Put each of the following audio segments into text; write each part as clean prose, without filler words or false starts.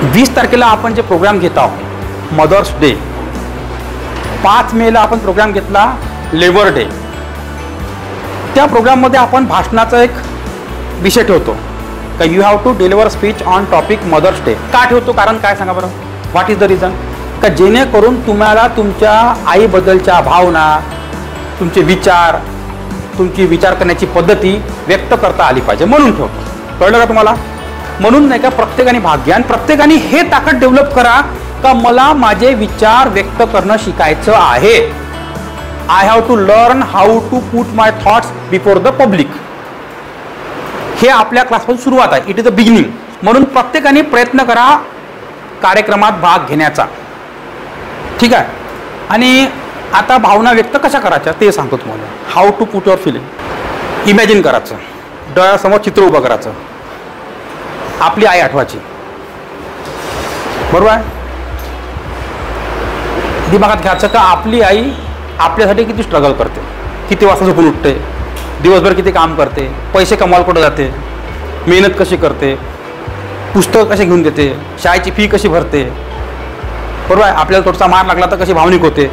20 तारखेला आपण जे प्रोग्राम घेत आहोत मदर्स डे, 5 मेला आपण प्रोग्राम घेतला लेबर डे. त्या प्रोग्राममध्ये आपण भाषणाचा एक विषय ठेवतो का you have to deliver speech on topic mother's day. का ठेवतो, कारण काय सांगा बरं, व्हॉट इज द रिझन? का जेणेकरून तुम्हाला तुमच्या आईबद्दलच्या भावना, तुमचे विचार, तुमची विचार करण्याची पद्धती व्यक्त करता आली पाहिजे म्हणून ठेवतो. कळलं का तुम्हाला? म्हणून नाही का प्रत्येकाने भाग घ्या आणि प्रत्येकाने हे ताकद डेव्हलप करा का मला माझे विचार व्यक्त करणं शिकायचं आहे. I have to learn how to put my thoughts before the public. हे आपल्या क्लासपासून सुरुवात आहे. It is the beginning. म्हणून प्रत्येकाने प्रयत्न करा कार्यक्रमात भाग घेण्याचा. ठीक आहे. आणि आता भावना व्यक्त कशा करायच्या ते सांगतो तुम्हाला. How to put your feeling. Imagine करायचं, डोळ्यासमोर चित्र उभं करायचं, आपली आई आठवायची. बरोबर आहे? दिमागात घ्यायचं का आपली आई आपल्यासाठी किती स्ट्रगल करते, किती वाजता झोपून उठते, दिवसभर किती काम करते, पैसे कमवायला कुठं जाते, मेहनत कशी करते, पुस्तक कसे घेऊन देते, शाळेची फी कशी भरते. बरोबर आहे? आपल्याला थोडासा मार लागला तर कशी भावनिक होते.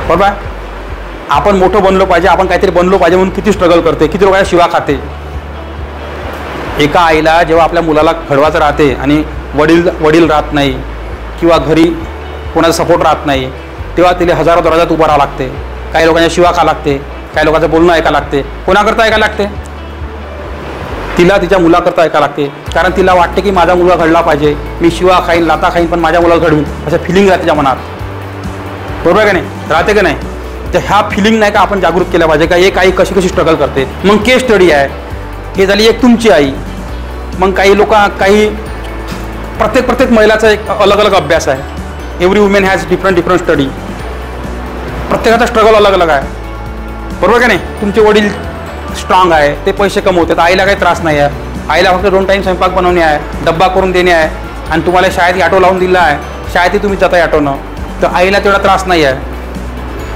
बरोबर आहे? आपण मोठं बनलो पाहिजे, आपण काहीतरी बनलो पाहिजे म्हणून किती स्ट्रगल करते, किती लोकांना शिवा खाते. एका आईला जेव्हा आपल्या मुलाला घडवायचं राहते आणि वडील राहत नाही किंवा घरी कोणाचा सपोर्ट राहत नाही, तेव्हा तिला हजारो दरवाजात उभं राहावं लागते. काही लोकांच्या शिवा खा लागते, काही लोकांचं बोलणं ऐका लागते. कोणाकरता ऐका लागते? तिला तिच्या मुलाकरता ऐका लागते. कारण तिला वाटते की माझा मुलगा घडला पाहिजे, मी शिवा खाईन, लाता खाईन, पण माझ्या मुलाला घडवून, असं फिलिंग राहते तिच्या मनात. बरोबर आहे का नाही? राहते का नाही? तर ह्या फिलिंग नाही का आपण जागृत केल्या पाहिजे का एक आई कशी कशी स्ट्रगल करते. मग केस स्टडी आहे, हे झाली एक तुमची आई. मग काही लोक, काही प्रत्येक महिलाचा एक अलग अलग अभ्यास आहे. Every women has different study. प्रत्येकाचा स्ट्रगल अलग अलग आहे. बरोबर का नाही? तुमचे वडील स्ट्रॉंग आहे, ते पैसे कमवतात, आईला काही त्रास नाही आहे. आईला फक्त 2 टाईम स्वयंपाक बनवणे आहे, डब्बा करून देणे आहे, आणि तुम्हाला शाळेत ऑटो लावून दिला आहे, शाळेतही तुम्ही जाताय ऑटोनं, तर आईला तेवढा त्रास नाही आहे.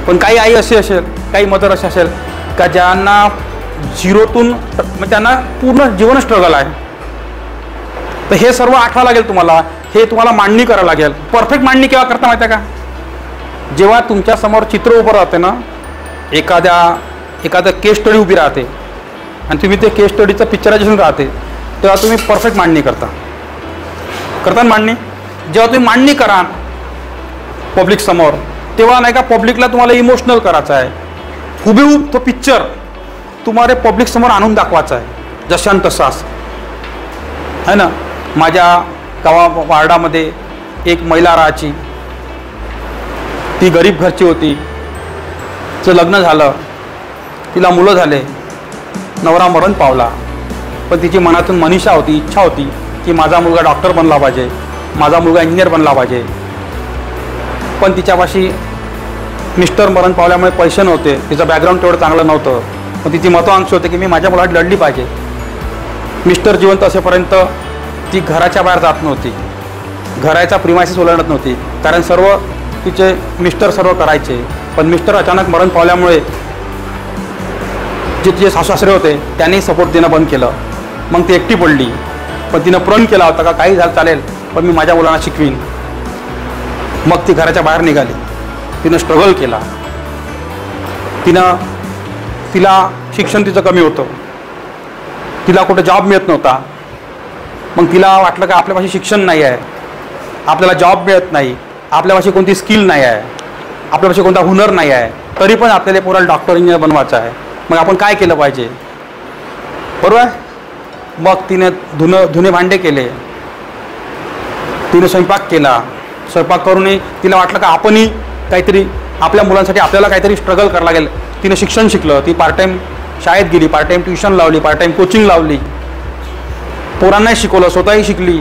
पण काही आई अशी असेल, काही मदर अशी असेल का ज्यांना झिरोतून म्हणजे त्यांना पूर्ण जीवन स्ट्रगल आहे. तर हे सर्व आठवावं लागेल तुम्हाला. हे तुम्हाला मांडणी करावं लागेल. परफेक्ट मांडणी केव्हा करता माहिती आहे का? जेव्हा तुमच्यासमोर चित्र उभं राहते ना, एखादं केस स्टडी उभी राहते आणि तुम्ही ते केस स्टडीचं पिक्चरायझेशन राहते, तेव्हा तुम्ही परफेक्ट मांडणी करता मांडणी. जेव्हा तुम्ही मांडणी कराल पब्लिक समोर, तेव्हा नाही का पब्लिकला तुम्हाला इमोशनल करायचं आहे. हुबेहूब तो पिक्चर तुम्हाला पब्लिक समोर आणून दाखवायचा आहे, जशान तसाच है ना. माझ्या वार्डामध्ये एक महिला राहायची. ती गरीब घरची होती. तिचं लग्न झालं, तिला मुलं झाले, नवरा मरण पावला. पण तिची मनातून मनीषा होती, इच्छा होती की माझा मुलगा डॉक्टर बनला पाहिजे, माझा मुलगा इंजिनियर बनला पाहिजे. पण तिच्यापाशी मिस्टर मरण पावल्यामुळे पैसे नव्हते, तिचं बॅकग्राऊंड तेवढं चांगलं नव्हतं. पण तिची महत्त्वाकांक्षा होती की मी माझ्या मुलाला लढली पाहिजे. मिस्टर जिवंत असेपर्यंत ती घराच्या बाहेर जात नव्हती, घराचा प्रिमायसिस ओलांडत नव्हती, कारण सर्व तिचे मिस्टर सर्व करायचे. पण मिस्टर अचानक मरण पावल्यामुळे जे तिचे सासू-सासरे होते त्यांनी सपोर्ट देणं बंद केलं. मग ती एकटी पडली. पण तिनं प्रण केला होता का काही झालं चालेल, पण मी माझ्या मुलांना शिकवीन. मग ती घराच्या बाहेर निघाली. तिनं स्ट्रगल केला. तिला शिक्षण तिचं कमी होतं, तिला कुठं जॉब मिळत नव्हता. मग तिला वाटलं का आपल्यापाशी शिक्षण नाही आहे, आपल्याला जॉब मिळत नाही, आपल्यापाशी कोणती स्किल नाही आहे, आपल्यापाशी कोणता हुनर नाही आहे, तरी पण आपल्याला पोराला डॉक्टर इंजिनियर बनवायचं आहे. मग आपण काय केलं पाहिजे? बरोबर आहे? मग तिने धुणे भांडे केले, तिने स्वयंपाक केला. स्वयंपाक करूनही तिला वाटलं का आपणही काहीतरी आपल्या मुलांसाठी आपल्याला काहीतरी स्ट्रगल करावं लागेल. तिने शिक्षण शिकलं. ती पार्ट टाईम शाळेत गेली, पार्ट टाईम ट्युशन लावली, पार्ट टाईम कोचिंग लावली, पोरांनाही शिकवलं, स्वतःही शिकली.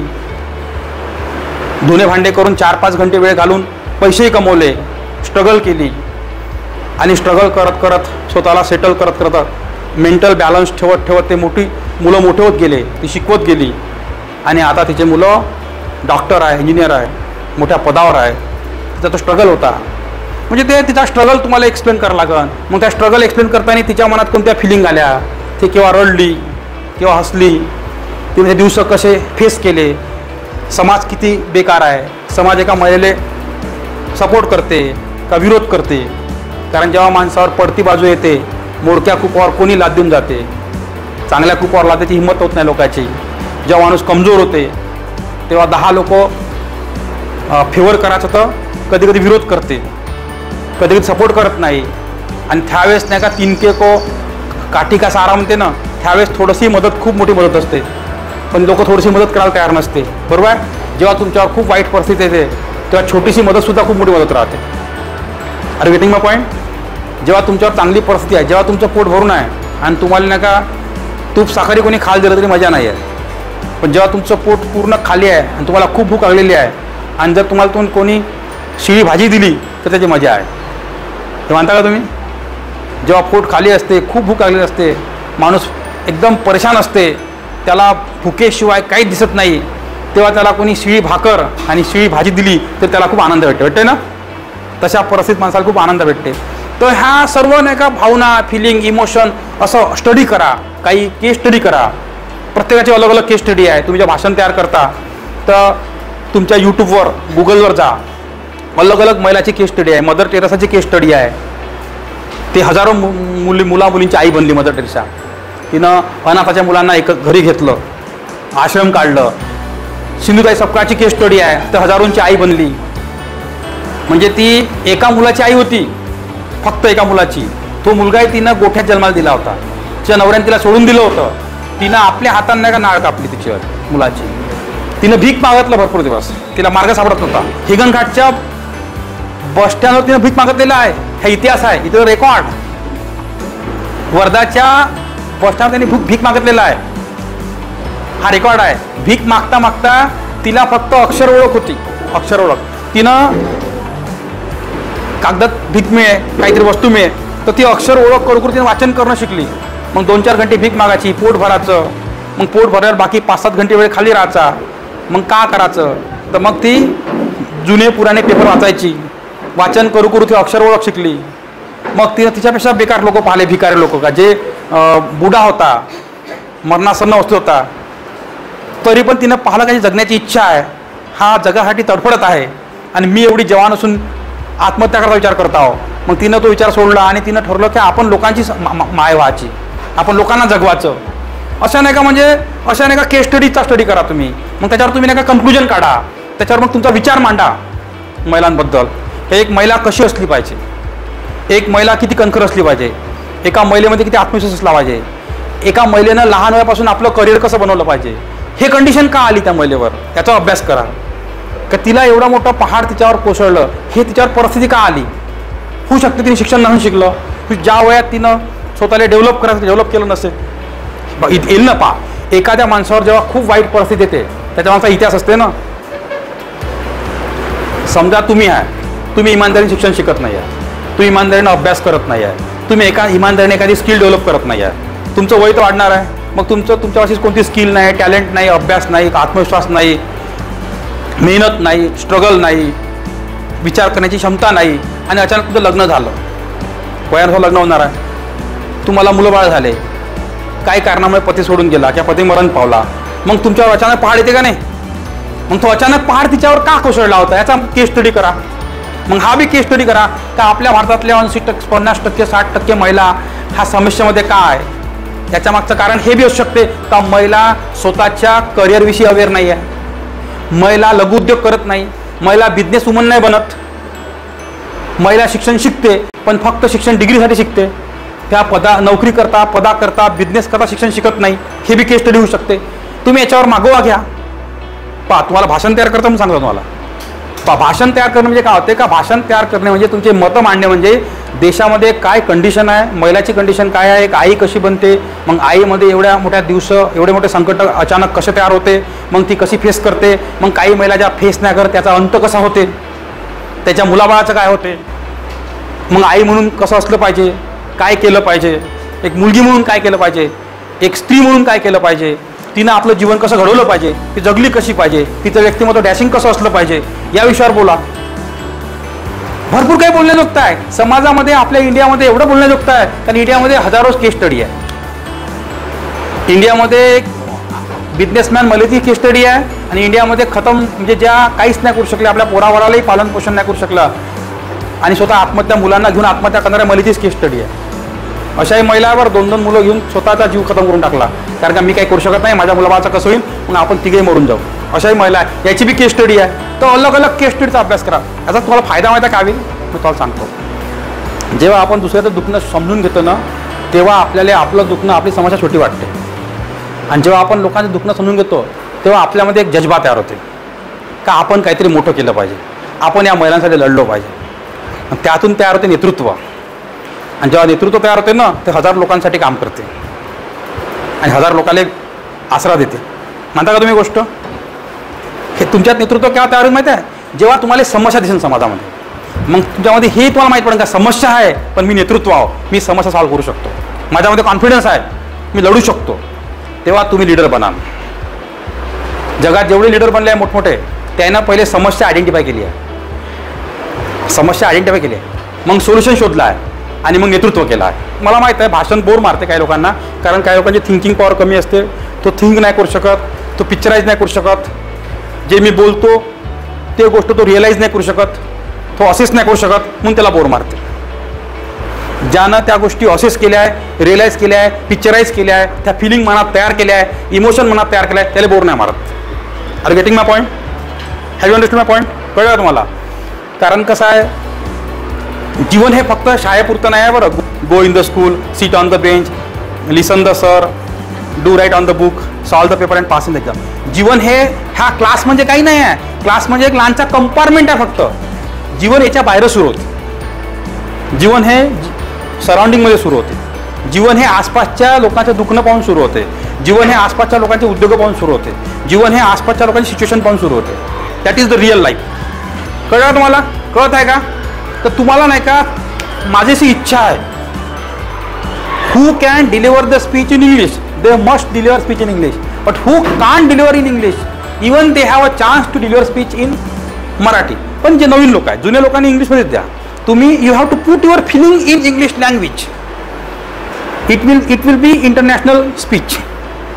धुणे भांडे करून 4-5 घंटे वेळ घालून पैसेही कमवले, स्ट्रगल केली. आणि स्ट्रगल करत करत स्वतःला सेटल करत करत मेंटल बॅलन्स ठेवत ते मुलं मोठे होत गेले. ती शिकवत गेली आणि आता तिचे मुलं डॉक्टर आहे, इंजिनियर आहे, मोठ्या पदावर आहे. तिचा तो स्ट्रगल होता. म्हणजे ते तिचा स्ट्रगल तुम्हाला एक्सप्लेन करावं लागेल. मग त्या स्ट्रगल एक्सप्लेन करताना तिच्या मनात कोणत्या फिलिंग आल्या, ते केव्हा रडली, केव्हा हसली, तिने हे दिवस कसे फेस केले, समाज किती बेकार आहे, समाज एका महिलेला सपोर्ट करते का विरोध करते. कारण जेव्हा माणसावर पडती बाजू येते, मोडक्या कुपावर कोणी लाद देऊन जाते, चांगल्या कुपावर लादायची हिंमत होत नाही लोकांची. जेव्हा माणूस कमजोर होते तेव्हा 10 लोक फेवर करायचं तर कधी कधी विरोध करते, कधी कधी सपोर्ट करत नाही. आणि त्यावेळेस नाही का 3 के को काठी का सहारा म्हणते ना, त्यावेळेस थोडीशी मदत, खूप मोठी मदत असते, पण लोक थोडीशी मदत करायला तयार नसते. बरोबर आहे. जेव्हा तुमच्यावर खूप वाईट परिस्थिती येते तेव्हा छोटीशी मदतसुद्धा खूप मोठी मदत राहते. अरे गेटिंग माय पॉईंट. जेव्हा तुमच्यावर चांगली परिस्थिती आहे, जेव्हा तुमचं पोट भरून आहे आणि तुम्हाला नाही का तूप साखरी कोणी खाल दिलं तरी मजा नाही आहे, पण जेव्हा तुमचं पोट पूर्ण खाली आहे आणि तुम्हाला खूप भूक लागलेली आहे आणि जर तुम्हाला कोणी शिळी भाजी दिली तर त्याची मजा आहे. हे मानता का तुम्ही? जेव्हा पोट खाली असते, खूप भूक लागलेली असते, माणूस एकदम परेशान असते, त्याला भुकेशिवाय काहीच दिसत नाही, तेव्हा त्याला कोणी शिळी भाकर आणि शिळी भाजी दिली तर त्याला खूप आनंद भेटते ना. तशा परिस्थितीत माणसाला खूप आनंद भेटते. तर ह्या सर्व नाही का भावना, फिलिंग, इमोशन असं स्टडी करा, काही केस स्टडी करा. प्रत्येकाची अलग अलग केस स्टडी आहे. तुम्ही जे भाषण तयार करता तर तुमच्या यूट्यूबवर, गुगलवर जा, अलग अलग महिलाची केस स्टडी आहे. मदर टेरेसाची केस स्टडी आहे. ते हजारो मुला मुलींची आई बनली मदर टेरेसा. तिनं अनाथाच्या मुलांना एक घरी घेतलं, आश्रम काढलं. सिंधुताई सपकाळची केस स्टडी आहे, तर हजारोंची आई बनली. म्हणजे ती एका मुलाची आई होती, फक्त एका मुलाची. तो मुलगाही तिनं गोठ्यात जन्माला दिला होता. तिच्या नवऱ्याने तिला सोडून दिलं होतं. तिनं आपल्या हाताने नाही का नाळ कापली तिच्यावर मुलाची. तिनं भीक मागतलं भरपूर दिवस, तिला मार्ग सापडत नव्हता. हिंगणघाटच्या बस स्टँडवर तिनं भीक मागतलेला आहे. हा इतिहास आहे, इथं रेकॉर्ड. वर्धाच्या बस स्टँडवर त्यांनी भीक मागतलेला आहे, हा रेकॉर्ड आहे. भीक मागता मागता तिला फक्त अक्षर ओळख होती, अक्षर ओळख. तिनं कागदात भीक मिळे, काहीतरी वस्तू मिळे, तर ती अक्षर ओळख करू तिने वाचन करणं शिकली. मग 2-4 घंटे भीक मागायची, पोट भरायचं. मग पोट भरायला बाकी 5-7 घंटे वेळ खाली राहायचा. मग का करायचं, तर मग ती जुने पुराणे पेपर वाचायची, वाचन करू ती अक्षर ओळख शिकली. मग तिनं तिच्यापेक्षा बेकार लोक पाहिले, भिकारी लोक, का जे बुडा होता, मरणासन्न अवस्थेत होता, तरी पण तिनं पाहिलं काही जगण्याची इच्छा आहे, हा जगासाठी तडफडत आहे आणि मी एवढी जवान असून आत्महत्या करायचा विचार करत आहो. मग तिनं तो विचार सोडला आणि तिनं ठरवलं की आपण लोकांची माय व्हायची, आपण लोकांना जगवायचं. असं नाही का, म्हणजे अशा नाही का केस स्टडीचा स्टडी करा तुम्ही. मग त्याच्यावर तुम्ही नाही का कन्क्लुजन काढा, त्याच्यावर मग तुमचा विचार मांडा महिलांबद्दल. एक महिला कशी असली पाहिजे, एक महिला किती कणखर असली पाहिजे, एका महिलेमध्ये किती आत्मविश्वास असला पाहिजे, एका महिलेनं लहान वयापासून आपलं करिअर कसं बनवलं पाहिजे, हे कंडिशन का आली त्या महिलेवर, याचा अभ्यास करा. का तिला एवढा मोठा पहाड तिच्यावर कोसळलं, हे तिच्यावर परिस्थिती का आली. होऊ शकते तिने शिक्षण नसून शिकलं, ज्या वयात तिनं स्वतःला डेव्हलप केलं नसेल. येईल ना पा, एखाद्या माणसावर जेव्हा खूप वाईट परिस्थिती येते त्याच्या माणसा इतिहास असते ना. समजा तुम्ही आहे, तुम्ही इमानदारीने शिक्षण शिकत नाही आहे, तुम्ही इमानदारीने अभ्यास करत नाही आहे, तुम्ही इमानदारीने एखादी स्किल डेव्हलप करत नाही आहे, तुमचं वय तर वाढणार आहे. मग तुमच्यापाशी कोणती स्किल नाही, टॅलेंट नाही, अभ्यास नाही, आत्मविश्वास नाही, मेहनत नाही, स्ट्रगल नाही, विचार करण्याची क्षमता नाही, आणि अचानक तुझं लग्न झालं, वयानुसार लग्न होणार आहे, तुम्हाला मुलं बाळ झाले, काही कारणामुळे पती सोडून गेला किंवा पती मरण पावला, मग तुमच्यावर अचानक पहाड येते का नाही. मग तो अचानक पहाड तिच्यावर का कोसळला होता याचा केस स्टडी करा. मग हा बी केस स्टडी करा का आपल्या भारतातल्या 80%, 50%, 60% महिला ह्या समस्येमध्ये का आहे. याच्या मागचं कारण हे बी असू शकते का महिला स्वतःच्या करिअरविषयी अवेअर नाही आहे, महिला लघुउद्योग करत नाही, महिला बिझनेस वुमन नाही बनत, महिला शिक्षण शिकते पण फक्त शिक्षण डिग्रीसाठी शिकते, त्या नोकरी करता बिझनेस करता शिक्षण शिकत नाही. हे बी केस स्टडी होऊ शकते. तुम्ही याच्यावर मागोवा घ्या. तुम्हाला भाषण तयार करता म्हणून सांगतो तुम्हाला. भाषण तयार करणे म्हणजे काय होते का, भाषण तयार करणे म्हणजे तुमचे मतं मांडणे, म्हणजे देशामध्ये काय कंडिशन आहे, महिलाची कंडिशन काय आहे, एक आई कशी बनते, मग आईमध्ये एवढ्या मोठ्या एवढे मोठे संकट अचानक कसे तयार होते, मग ती कशी फेस करते, मग काही महिला ज्या फेस नाही करत त्याचा अंत कसा होते, त्याच्या मुलाबाळाचं काय होते, मग आई म्हणून कसं असलं पाहिजे, काय केलं पाहिजे, एक मुलगी म्हणून काय केलं पाहिजे, एक स्त्री म्हणून काय केलं पाहिजे, तिनं आपलं जीवन कसं घडवलं पाहिजे, ती जगली कशी पाहिजे, तिचं व्यक्तिमत्व डॅशिंग कसं असलं पाहिजे, या विषयावर बोला. भरपूर काही बोलण्याजोगतं आहे समाजामध्ये. आपल्या इंडियामध्ये एवढं बोलण्याजोगतं आहे कारण इंडियामध्ये हजारो केस स्टडी आहे. इंडियामध्ये एक बिझनेसमॅन महिलेची केस स्टडी आहे, आणि इंडियामध्ये खतम म्हणजे ज्या काहीच नाही करू शकल्या, आपल्या पोरावरालाही पालनपोषण नाही करू शकलं आणि स्वतः आत्महत्या, मुलांना घेऊन आत्महत्या करणाऱ्या महिलेचीच केस स्टडी आहे. अशाही महिलावर 2-2 मुलं घेऊन स्वतःचा जीव खतम करून टाकला, कारण का मी काही करू शकत नाही, माझ्या मुलाबाळाचं कसं होईल, मग आपण तिघेही मरून जाऊ. अशाही महिला आहे, याची बी केस स्टडी आहे. तर अलग अलग केस स्टडीचा अभ्यास करा. याचा तुम्हाला फायदा माहिती का होईल मी तुम्हाला सांगतो. जेव्हा आपण दुसऱ्याचं दुखणं समजून घेतो ना, तेव्हा आपल्याला आपलं दुखणं, आपली समस्या छोटी वाटते. आणि जेव्हा आपण लोकांचं दुखणं समजून घेतो तेव्हा आपल्यामध्ये एक जज्बा तयार होते का आपण काहीतरी मोठं केलं पाहिजे, आपण या महिलांसाठी लढलो पाहिजे. त्यातून तयार होते नेतृत्व. आणि जेव्हा नेतृत्व तयार होते ना, ते 1000 लोकांसाठी काम करते आणि 1000 लोकांना एक आसरा देते. म्हणता का तुम्ही गोष्ट? हे तुमच्यात नेतृत्व केव्हा तयार होईल माहिती आहे? जेव्हा तुम्हाला समस्या दिसेल समाजामध्ये, मग तुमच्यामध्ये हे तुम्हाला माहीत पडेल का समस्या आहे, पण मी नेतृत्व आहो, मी समस्या सॉल्व्ह करू शकतो, माझ्यामध्ये कॉन्फिडन्स आहे, मी लढू शकतो. तेव्हा तुम्ही लीडर बनाल. जगात जेवढे लीडर बनले आहे मोठमोठे, त्यांना पहिले समस्या आयडेंटिफाय केली आहे, समस्या आयडेंटिफाय केली आहे, मग सोल्युशन शोधला आहे आणि मग नेतृत्व केलं आहे. मला माहीत आहे भाषण बोर मारते काही लोकांना, कारण काही लोकांची थिंकिंग पॉवर कमी असते. तो थिंक नाही करू शकत, तो पिक्चराईज नाही करू शकत, जे मी बोलतो ते गोष्ट तो रिअलाईज नाही करू शकत, तो असेस नाही करू शकत, म्हणून त्याला बोर मारते. ज्यानं त्या गोष्टी असेस केल्या आहे, रिअलाईज केल्या आहे, पिक्चराईज केल्या आहे, त्या फिलिंग मनात तयार केल्या आहे, इमोशन मनात तयार केलं आहे, त्याला बोर नाही मारत. Are getting my point? Have you understood my point? कळलं का तुम्हाला? कारण कसं आहे, जीवन हे फक्त शाळेपुरतं नाही आहे बरं. Go in the school, sit on the bench, listen the sir, do write on the book, solve the paper and pass in the exam. जीवन हे हा क्लास म्हणजे काही नाही आहे. क्लास म्हणजे एक लहानचा कंपार्टमेंट आहे फक्त. जीवन याच्या बाहेर सुरू होते. जीवन हे सराउंडिंगमध्ये सुरू होते. जीवन हे आसपासच्या लोकांचं दुखणं पाहून सुरू होते. जीवन हे आसपासच्या लोकांचे उद्योग पाहून सुरू होते. जीवन हे आसपासच्या लोकांची सिच्युएशन पाहून सुरू होते. That is the real life. कळलं तुम्हाला? कळत आहे का? तर तुम्हाला नाही का माझी अशी इच्छा आहे, who can deliver the speech in English, they must deliver speech in English. But who can't deliver in English, even they have a chance to deliver speech in Marathi. पण जे नवीन लोक आहेत, जुन्या लोकांनी इंग्लिशमध्ये द्या. तुम्ही you have to put your feeling in English language. It will be international speech.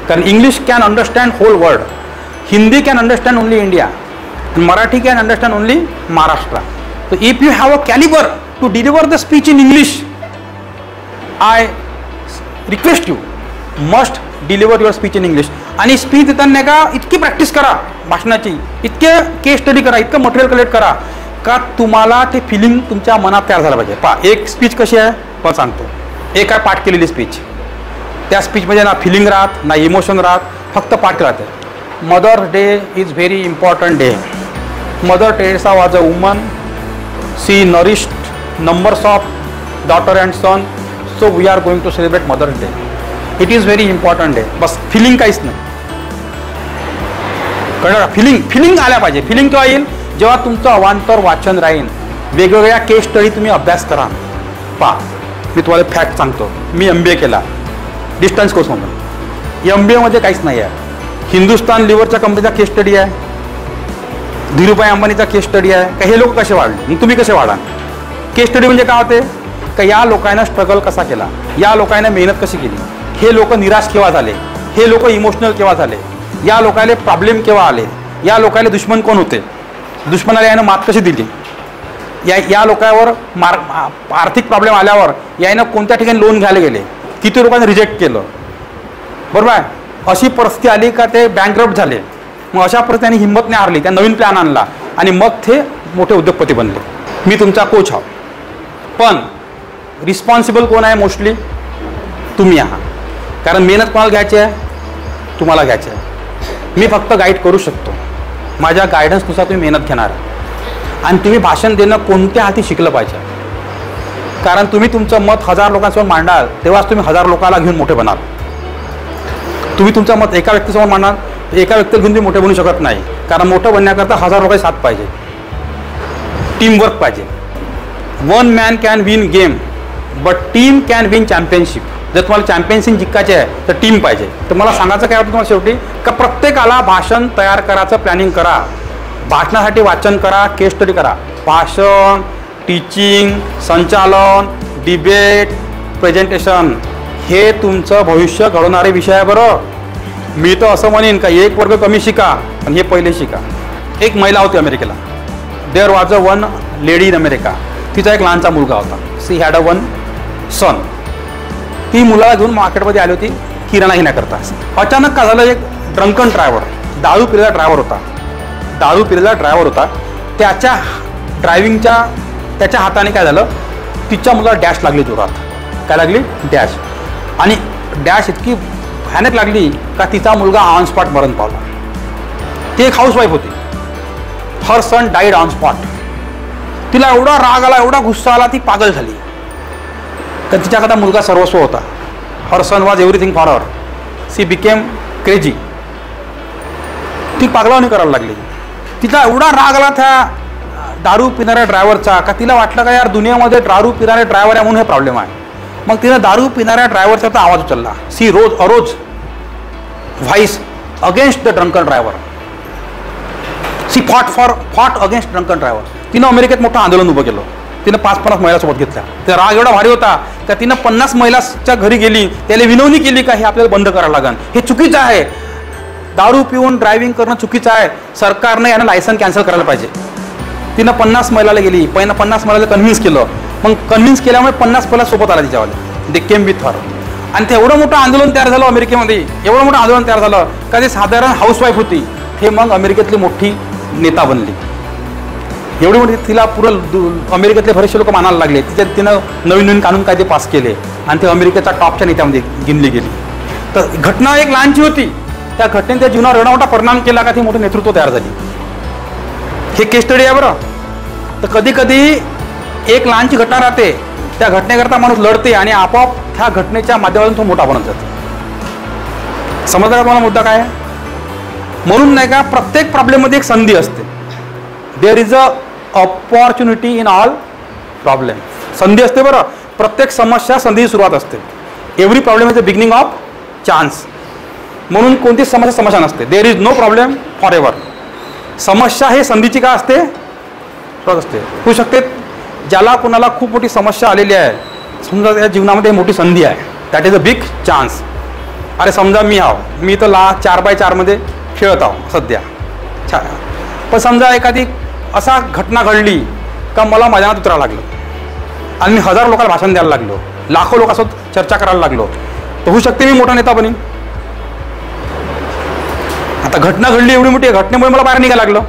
कारण English can understand whole world, Hindi can understand only India, and Marathi can understand only Maharashtra. So if you have a caliber to deliver the speech in English, I request you must deliver your speech in English. आणि speech देताना का इतकी practice करा भाषणाची, इतके केस study करा, इतकं material collect करा का तुम्हाला ते फिलिंग तुमच्या मनात तयार झालं पाहिजे. पहा एक स्पीच कशी आहे पण सांगतो. एक आहे पाठ केलेली स्पीच. त्या स्पीचमध्ये ना फिलिंग राहत ना इमोशन राहत, फक्त पाठ राहते. Mother's day is very important day. Mother Teresa was a woman. She nourished numbers of daughter and son. So we are going to celebrate Mother's Day. It is very important day. बस feeling काहीच नाही. कळलं? Feeling आल्या पाहिजे. Feeling केव्हा येईल? जेव्हा तुमचं अवांतर वाचन राहील, वेगवेगळ्या केस स्टडी तुम्ही अभ्यास करा. पहा मी तुम्हाला फॅक्ट सांगतो. मी MBA केला डिस्टन्स कोर्स म्हणून. MBAमध्ये काहीच नाही आहे. हिंदुस्तान लिव्हरच्या कंपनीचा केस स्टडी आहे, धीरूभाई अंबानीचा केस स्टडी आहे. का हे लोक कसे वाढले, मग तुम्ही कसे वाढा? केस स्टडी म्हणजे काय होते का या लोकांना स्ट्रगल कसा केला, या लोकांना मेहनत कशी केली, हे लोक निराश केव्हा झाले, हे लोक इमोशनल केव्हा झाले, या लोकांना प्रॉब्लेम केव्हा आले, या लोकांना दुश्मन कोण होते, दुश्मनाला यानं मात कशी दिली, या लोकांवर आर्थिक प्रॉब्लेम आल्यावर यानं कोणत्या ठिकाणी लोन घ्यायला गेले, किती लोकांनी रिजेक्ट केलं, बरोबर आहे. अशी परिस्थिती आली का ते बँकरप्ट झाले. मग अशा परिस्थितीत त्यांनी हिंमत नाही हारली, त्या नवीन प्लॅन आणला आणि मग ते मोठे उद्योगपती बनले. मी तुमचा कोच आहो, पण रिस्पॉन्सिबल कोण आहे? मोस्टली तुम्ही आहात. कारण मेहनत कोणाला घ्यायची आहे? तुम्हाला घ्यायची आहे. मी फक्त गाईड करू शकतो. माझ्या गायडन्सनुसार तुम्ही मेहनत घेणार आणि तुम्ही भाषण देणं कोणत्या हाती शिकलं पाहिजे. कारण तुम्ही तुमचं मत 1000 लोकांसमोर मांडाल तेव्हाच तुम्ही 1000 लोकांना घेऊन मोठे बनाल. तुम्ही तुमचं मत एका व्यक्तीसमोर मांडाल, एका व्यक्तीला घेऊन तुम्ही मोठे बनू शकत नाही. कारण मोठं बनण्याकरता 1000 लोकांची साथ पाहिजे, टीमवर्क पाहिजे. One man can win game but team can win championship. जर तुम्हाला चॅम्पियनशिप जिंकायची आहे तर टीम पाहिजे. तर मला सांगायचं काय होतं तुम्हाला शेवटी का प्रत्येकाला भाषण तयार करायचं प्लॅनिंग करा. भाषणासाठी वाचन करा, केस स्टडी करा. भाषण, टीचिंग, संचालन, डिबेट, प्रेझेंटेशन हे तुमचं भविष्य घडवणारे विषय आहे. बरं मी तर असं म्हणेन का एक वर्ग कमी शिका आणि हे पहिले शिका. एक महिला होती अमेरिकेला. There was a one lady in America. तिचा एक लहानचा मुलगा होता. She had a one son. ती मुलाला घेऊन मार्केटमध्ये आली होती किराणा घेण्याकरता. अचानक का झालं, एक ड्रंकन ड्रायव्हर, दारू पिलेला ड्रायव्हर होता. त्याच्या ड्रायव्हिंगच्या त्याच्या हाताने काय झालं, तिच्या मुलाला डॅश लागली जोरात. काय लागली? डॅश. आणि डॅश इतकी भयानक लागली का तिचा मुलगा ऑन स्पॉट मरण पावला. ती एक हाऊसवाईफ होती. हर सन डाईड ऑन स्पॉट. तिला एवढा राग आला, एवढा गुस्सा आला, ती पागल झाली. तर तिच्याकरता मुलगा सर्वस्व होता. Her son was everything for her. She became crazy. ती पागलावणी करायला लागली. तिला एवढा राग आला त्या दारू पिणाऱ्या ड्रायव्हरचा का तिला वाटलं का यार दुनियामध्ये दारू पिणारे ड्रायव्हर आहे म्हणून हे प्रॉब्लेम आहे. मग तिनं दारू पिणाऱ्या ड्रायव्हरचा तर आवाज उचलला. She rose arose voice against the drunken driver. She fought against drunken driver. तिनं अमेरिकेत मोठं आंदोलन उभं केलं. तिनं 5-50 महिलासोबत घेतल्या. त्या राग एवढा भारी होता का तिनं 50 महिलाच्या घरी गेली, त्याला विनवणी केली का हे आपल्याला बंद करायला लागेल, हे चुकीचं आहे, दारू पिऊन ड्रायव्हिंग करणं चुकीचं आहे, सरकारने यानं लायसन कॅन्सल करायला पाहिजे. तिनं 50 महिलाला गेली. पहिलं 50 महिलाला कन्व्हिन्स केलं. मग कन्व्हिन्स केल्यामुळे 50 महिला सोबत आला तिच्यावाले. दे केम विथ हर. आणि ते एवढं मोठं आंदोलन तयार झालं अमेरिकेमध्ये. एवढं मोठं आंदोलन तयार झालं का ते साधारण हाऊसवाईफ होती हे मग अमेरिकेतली मोठी नेता बनली. एवढी मोठी तिला पुरं अमेरिकेतले बरेचसे लोक मानायला लागले. तिनं नवीन कानून कायदे पास केले आणि ते अमेरिकेच्या टॉपच्या नेत्यामध्ये गिनली गेली. तर घटना एक लहानची होती. त्या घटनेने त्या जीवनावर एवढा मोठा परिणाम केला का ती मोठं नेतृत्व तयार झाली. हे केस स्टडी आहे बरं. तर कधी कधी एक लहानची घटना राहते, त्या घटनेकरता माणूस लढते आणि आपोआप त्या घटनेच्या माध्यमातून तो मोठा बनत जातो. समजला का मला मुद्दा काय? म्हणून नाही का प्रत्येक प्रॉब्लेममध्ये एक संधी असते. There is a opportunity in all problem. संधी असते बरं. प्रत्येक समस्या संधीची सुरुवात असते. Every problem is the beginning of chance. म्हणून कोणतीच समस्या नसते. There is no problem for ever. समस्या हे संधीची का असते? असते. होऊ शकते ज्याला कोणाला खूप मोठी समस्या आलेली आहे, समजा त्या जीवनामध्ये मोठी संधी आहे, that is a big chance. अरे समजा मी तर 4x4 मध्ये खेळत आहो सध्या. पण समजा एखादी असा घटना घडली का मला मैदानात उतरावं लागलं आणि मी 1000 लोकांना भाषण द्यायला लागलो, लाखो लोकांसोबत चर्चा करायला लागलो, तर होऊ शकते मी मोठा नेता बनीन. आता घटना घडली एवढी मोठी, घटनेमुळे मला बाहेर निघायला लागलं.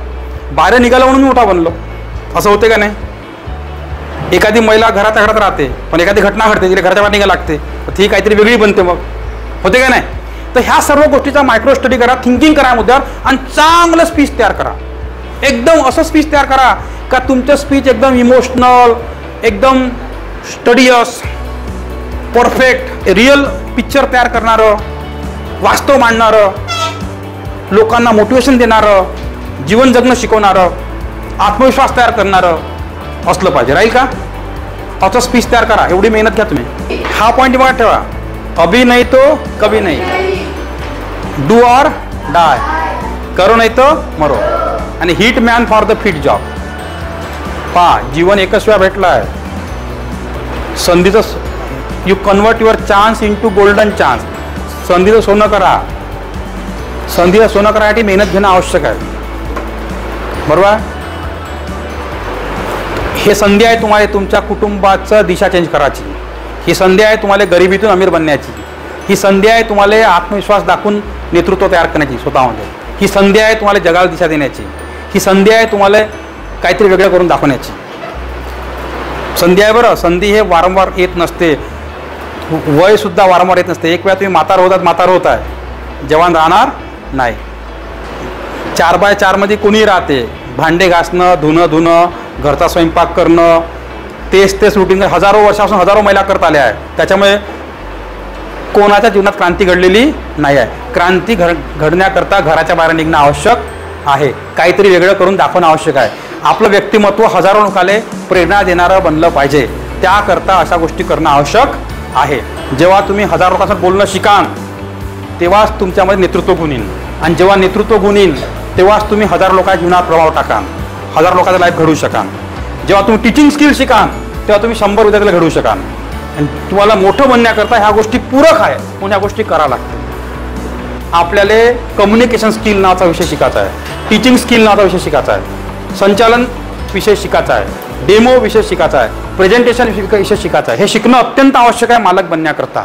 बाहेर निघालं म्हणून मी मोठा बनलो. असं होते का नाही? एखादी महिला घराच्या घरात राहते पण एखादी घटना घडते, तिला घराच्या बाहेर निघायला लागते, तर ती काहीतरी वेगळी बनते. मग होते का नाही? तर ह्या सर्व गोष्टीचा मायक्रो स्टडी करा, थिंकिंग करा मुद्द्यावर आणि चांगलं स्पीच तयार करा. एकदम असं स्पीच तयार करा का तुमचं स्पीच एकदम इमोशनल, एकदम स्टडियस, परफेक्ट, रिअल पिक्चर तयार करणारं, वास्तव मांडणारं, लोकांना मोटिवेशन देणारं, जीवन जगणं शिकवणारं, आत्मविश्वास तयार करणारं असलं पाहिजे. राहील का? असं स्पीच तयार करा. एवढी मेहनत घ्या तुम्ही. हा पॉईंट बघा ठेवा. अभी नाही तो कभी नाही. Do or die. करो नाही तो मरो. आणि hit man for the fit job. जीवन एकच वेळा भेटलं आहे. संधीचं you convert your chance into golden chance. संधीचं सोनं करा. संधीचं सोनं करायसाठी मेहनत घेणं आवश्यक आहे. बरोबर? हे संधी आहे तुम्हाला तुमच्या कुटुंबाचं दिशा चेंज करायची. ही संधी आहे तुम्हाला गरिबीतून अमीर बनण्याची. ही संधी आहे तुम्हाला आत्मविश्वास दाखवून नेतृत्व तयार करण्याची स्वतःमध्ये. ही संधी आहे तुम्हाला जगाला दिशा देण्याची. ही संधी आहे तुम्हाला काहीतरी वेगळं करून दाखवण्याची. संधी आहे बरं. संधी हे वारंवार येत नसते. वयसुद्धा वारंवार येत नसते. एक वेळा तुम्ही म्हातार होत आहे, जवान राहणार नाही. 4x4 मध्ये कोणी राहते. भांडे घासणं, धुणं, घरचा स्वयंपाक करणं, तेच रुटीन हजारो वर्षापासून हजारो महिला करत आल्या आहेत. त्याच्यामुळे कोणाच्या जीवनात क्रांती घडलेली नाही आहे. क्रांती घडण्याकरता घराच्या बाहेर निघणं आवश्यक आहे. काहीतरी वेगळं करून दाखवणं आवश्यक आहे. आपलं व्यक्तिमत्व हजारो लोकांना प्रेरणा देणारं बनलं पाहिजे. त्याकरता अशा गोष्टी करणं आवश्यक आहे. जेव्हा तुम्ही हजारो लोकांसोबत बोलणं शिकाल तेव्हाच तुमच्यामध्ये नेतृत्व गुण येईल. आणि जेव्हा नेतृत्व गुण येईल तेव्हाच तुम्ही हजारो लोकांच्या जीवनात प्रभाव टाकाल, हजारो लोकांचं लाईफ घडवू शकाल. जेव्हा तुम्ही टीचिंग स्किल शिकाल तेव्हा तुम्ही 100 विद्यार्थ्याला घडवू शकाल. आणि तुम्हाला मोठं बनण्याकरता ह्या गोष्टी पूरक आहे म्हणून ह्या गोष्टी कराव्या लागतात. आपल्याला कम्युनिकेशन स्किल नावाचा विषय शिकायचा आहे, टीचिंग स्किल नावाचा विषय शिकायचा आहे, संचालन विषय शिकायचा आहे, डेमो विषय शिकायचा आहे, प्रेझेंटेशन विषय शिकायचा आहे. हे शिकणं अत्यंत आवश्यक आहे मालक बनण्याकरता.